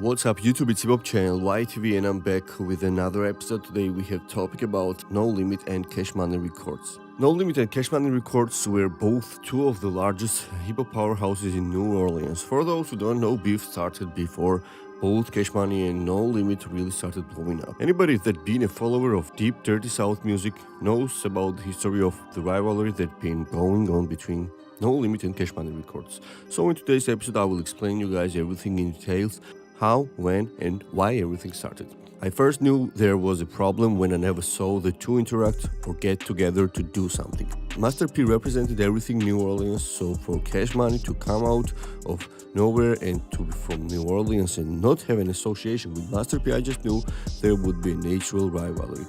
What's up YouTube, it's hip-hop channel YTV and I'm back with another episode. Today we have topic about No Limit and Cash Money Records. No Limit and Cash Money Records were both two of the largest hip-hop powerhouses in New Orleans. For those who don't know, beef started before both Cash Money and No Limit really started blowing up. Anybody that been a follower of deep dirty south music knows about the history of the rivalry that been going on between No Limit and Cash Money Records. So in today's episode I will explain you guys everything in details, how, when, and why everything started. I first knew there was a problem when I never saw the two interact or get together to do something. Master P represented everything New Orleans, so for Cash Money to come out of nowhere and to be from New Orleans and not have an association with Master P, I just knew there would be a natural rivalry.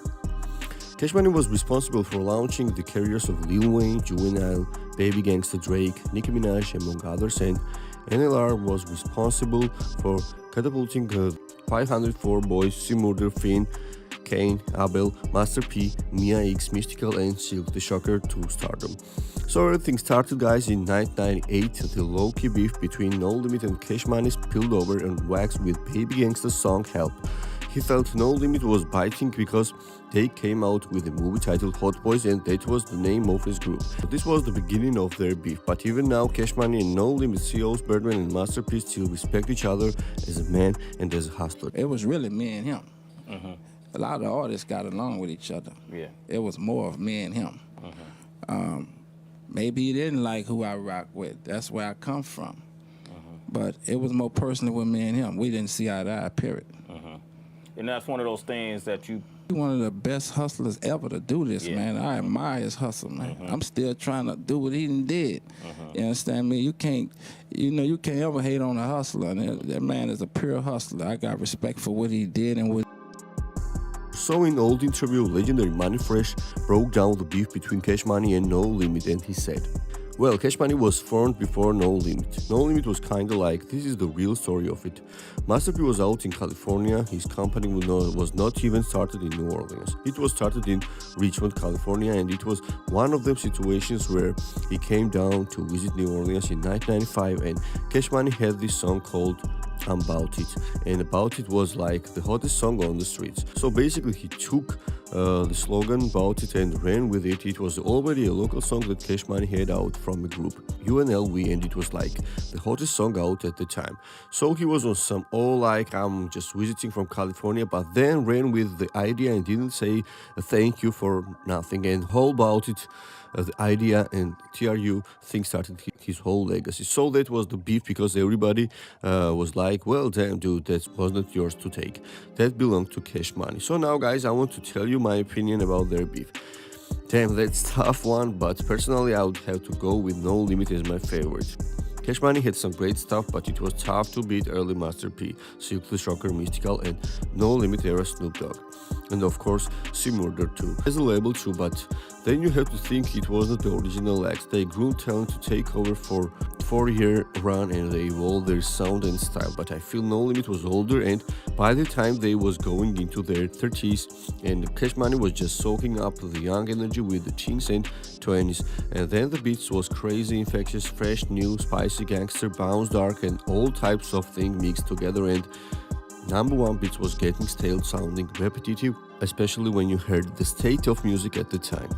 Cash Money was responsible for launching the careers of Lil Wayne, Juvenile, Baby Gangsta Drake, Nicki Minaj, among others, and NLR was responsible for catapulting 504 boys, C-Murder, Finn, Kane, Abel, Master P, Mia X, Mystical, and Silk the Shocker to stardom. So everything started, guys, in 1998. The low-key beef between No Limit and Cash Money spilled over and waxed with Baby Gangsta's song Help. He felt No Limit was biting because they came out with a movie titled Hot Boys and that was the name of his group. This was the beginning of their beef, but even now Cash Money and No Limit CEOs Birdman and Master P still respect each other as a man and as a hustler. It was really me and him. A lot of the artists got along with each other. Yeah. It was more of me and him. Maybe he didn't like who I rock with. That's where I come from. But it was more personal with me and him. We didn't see eye to eye, period. And that's one of those things that you... He's one of the best hustlers ever to do this, man. I admire his hustle, man. I'm still trying to do what he did. You understand me? You can't ever hate on a hustler. And that man is a pure hustler. I got respect for what he did and what. So in old interview, legendary Money Fresh broke down the beef between Cash Money and No Limit, and he said, well, Cash Money was formed before No Limit. No Limit was kinda like, this is the real story of it. Master P was out in California, his company was not even started in New Orleans. It was started in Richmond, California, and it was one of them situations where he came down to visit New Orleans in 1995, and Cash Money had this song called About It, and About It was like the hottest song on the streets. So basically he took the slogan About It and ran with it. It was already a local song that Cash Money had out from a group UNLV, and it was like the hottest song out at the time. So he was on some I'm just visiting from California, but then ran with the idea and didn't say thank you for nothing, and whole About It, the idea and TRU thing started his whole legacy. So that was the beef, because everybody was like, well, damn dude, that was not yours to take. That belonged to Cash Money. So now, guys, I want to tell you my opinion about their beef. Damn, that's a tough one, but personally I would have to go with No Limit as my favorite. Cash Money had some great stuff, but it was tough to beat early Master P, Silk the Shocker, Mystical, and No Limit era Snoop Dogg. And of course, C-Murder too, as a label too, but then you have to think it wasn't the original acts. They grew talent to take over for 4-year run and they evolved their sound and style, but I feel No Limit was older, and by the time they was going into their 30s, and Cash Money was just soaking up the young energy with the teens and 20s, and then the beats was crazy, infectious, fresh, new, spicy, gangster, bounce, dark, and all types of things mixed together, and number one beats was getting stale, sounding repetitive, especially when you heard the state of music at the time.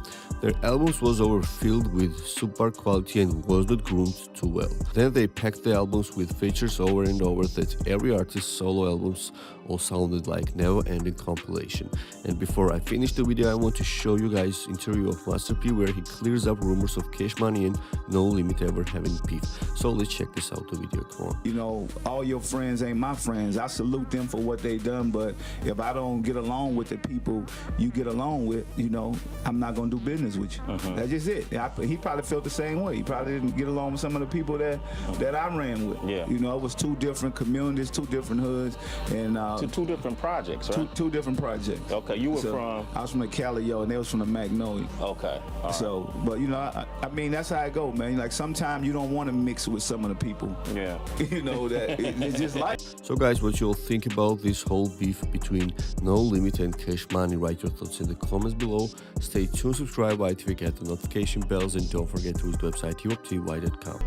Their albums was overfilled with subpar quality and was not groomed too well. Then they packed the albums with features over and over that every artist's solo albums all sounded like never-ending compilation. And before I finish the video, I want to show you guys interview of Master P where he clears up rumors of Cash Money and No Limit ever having beef. So let's check this out, the video, come on. You know, all your friends ain't my friends. I salute them for what they done, but if I don't get along with the people you get along with, you know, I'm not gonna do business with you. That's just it. He probably felt the same way. He probably didn't get along with some of the people that I ran with. Yeah. You know, it was two different communities, two different hoods, and two different projects, right? Two different projects. Okay, you were from? I was from the Calliope, and they was from the Magnolia. Okay. All right. So, but you know, I mean, that's how it go, man. Like sometimes you don't want to mix with some of the people. Yeah. You know that it's just like. So guys, what you all think about this whole beef between No Limit and Cash Money? Write your thoughts in the comments below. Stay tuned, subscribe, YTV, get the notification bells, and don't forget to visit the website hiphopty.com.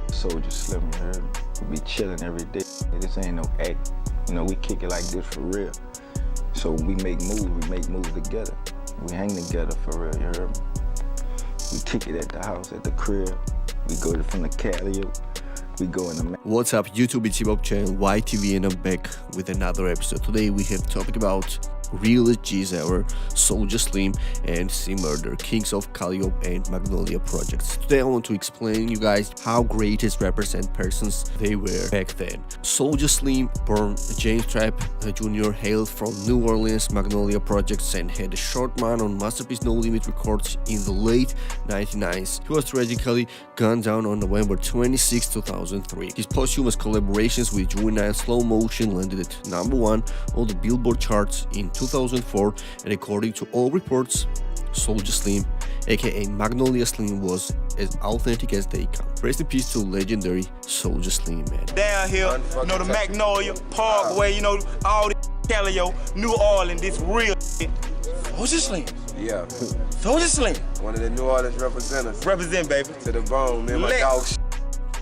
Soulja Slim here. We be chilling every day. This ain't no act. You know, we kick it like this for real. So when we make moves together. We hang together for real, you heard me? We kick it at the house, at the crib. We go from the Calliope. We go in the... What's up, YouTube? It's your channel YTV, and I'm back with another episode. Today we have a topic about realest G's ever, Soulja Slim and C Murder, kings of Calliope and Magnolia projects. Today I want to explain you guys how greatest represent persons they were back then. Soulja Slim, born James Trapp Jr., hailed from New Orleans Magnolia projects and had a short run on Masterpiece No Limit Records in the late 1990s. He was tragically gunned down on November 26, 2003. His posthumous collaborations with Juvenile Slow Motion landed at #1 on the Billboard charts in 2004, and according to all reports, Soulja Slim, aka Magnolia Slim, was as authentic as they come. Rest in peace to legendary Soulja Slim, man. Down here, you know, the Magnolia, Parkway, you know, all the Calliope, New Orleans, this real shit. Soulja Slim. Yeah. Soulja Slim. One of the New Orleans representatives. Represent, baby. To the bone, man. My dog.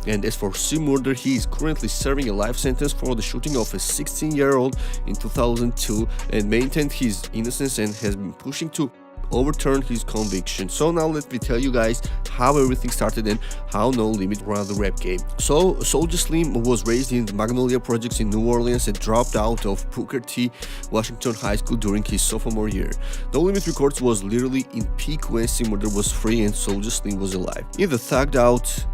And as for C Murder, he is currently serving a life sentence for the shooting of a 16-year-old in 2002 and maintained his innocence and has been pushing to overturn his conviction. So now let me tell you guys how everything started and how No Limit ran the rap game. So Soulja Slim was raised in the Magnolia projects in New Orleans and dropped out of Booker T. Washington High School during his sophomore year. No Limit Records was literally in peak when C Murder was free and Soulja Slim was alive. In the thugged out,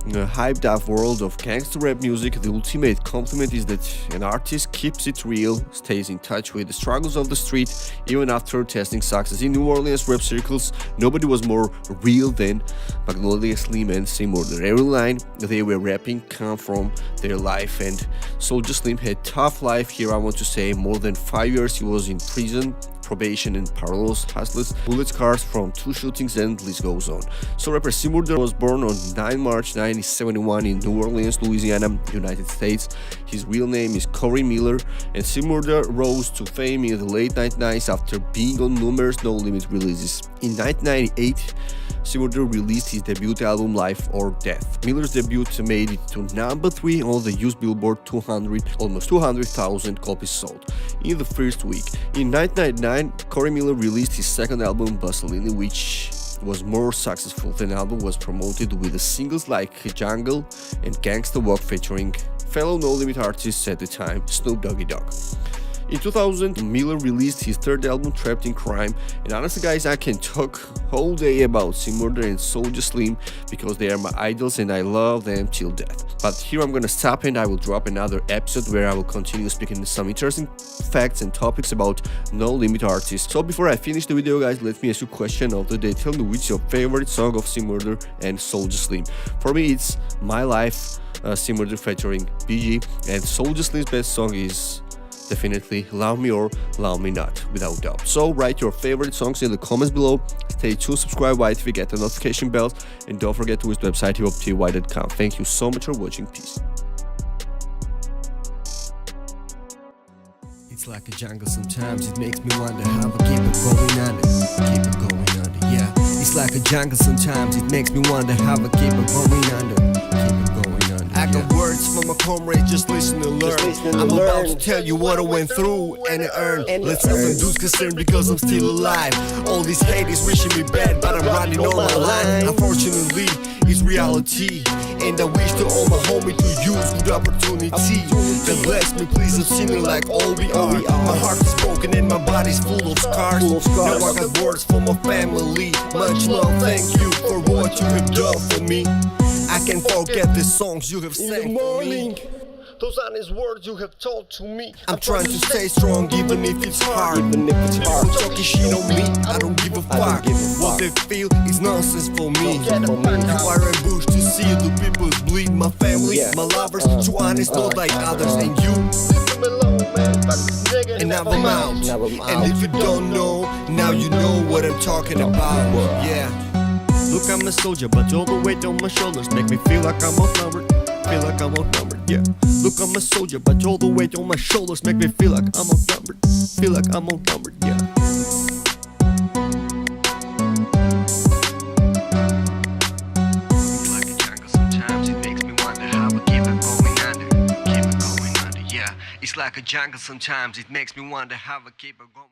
hyped up world of gangster rap music, the ultimate compliment is that an artist keeps it real, stays in touch with the struggles of the street, even after testing success. In New Orleans rap circles, nobody was more real than Magnolia Slim and C Murder. Every line they were rapping come from their life, and Soulja Slim had tough life here. I want to say more than 5 years he was in prison, probation and parallels, hustles, bullet scars from 2 shootings, and list goes on. So rapper C Murder was born on 9 March 1971 in New Orleans, Louisiana, United States. His real name is Corey Miller, and C Murder rose to fame in the late 1990s after being on numerous No Limit releases. In 1998, C Murder released his debut album Life or Death. Miller's debut made it to #3 on the US Billboard 200, almost 200,000 copies sold in the first week. In 1999, Corey Miller released his second album Bussolini, which was more successful. The album was promoted with the singles like Jungle and Gangsta Walk featuring fellow No Limit artists at the time, Snoop Doggy Dogg. In 2000, Miller released his third album, Trapped in Crime, and honestly guys, I can talk whole day about C Murder and Soulja Slim because they are my idols and I love them till death. But here I'm gonna stop and I will drop another episode where I will continue speaking some interesting facts and topics about No Limit artists. So before I finish the video guys, let me ask you a question of the day. Tell me which is your favorite song of C Murder and Soulja Slim. For me it's My Life, C Murder featuring BG, and Soulja Slim's best song is definitely Love Me or Love Me Not, without doubt. So write your favorite songs in the comments below. Stay tuned, subscribe, YTV, get the notification bells, and don't forget to visit the website hiphopty.com. Thank you so much for watching. Peace. It's like a jungle sometimes, it makes me wonder how I keep it going under, keep it going under, yeah. It's like a jungle sometimes, it makes me wonder how I keep it going under, keep it going under. I got words from my comrades, just listen to learn. I'm about to tell you what I went through and I earned. Let's not lose concern because I'm still alive. All these haters wishing me bad, but I'm running on my line. Unfortunately, it's reality, and I wish to all my homies to use the opportunity. Then bless me, please, I'm sinning like all we are. My heart is broken and my body's full of scars. Now I got words for my family. Much love, thank you for what you have done for me. I can't forget the songs you have sang for me. Those honest words you have told to me. I'm trying to stay strong even if it's hard. People talking shit on me, I don't give a fuck. What they feel is nonsense for me. You are ambushed to see the people bleed. My family, my lovers, too honest, not like others. And you, and now I'm out. And if you don't know, now you know what I'm talking about. Yeah. Look, I'm a soldier, but all the weight on my shoulders make me feel like I'm outnumbered. Feel like I'm outnumbered, yeah. Look, I'm a soldier, but all the weight on my shoulders make me feel like I'm outnumbered. Feel like I'm outnumbered, yeah. It's like a jungle sometimes, it makes me wonder how I keep it going under. Keep it going under, yeah. It's like a jungle sometimes. It makes me wonder how I keep it going.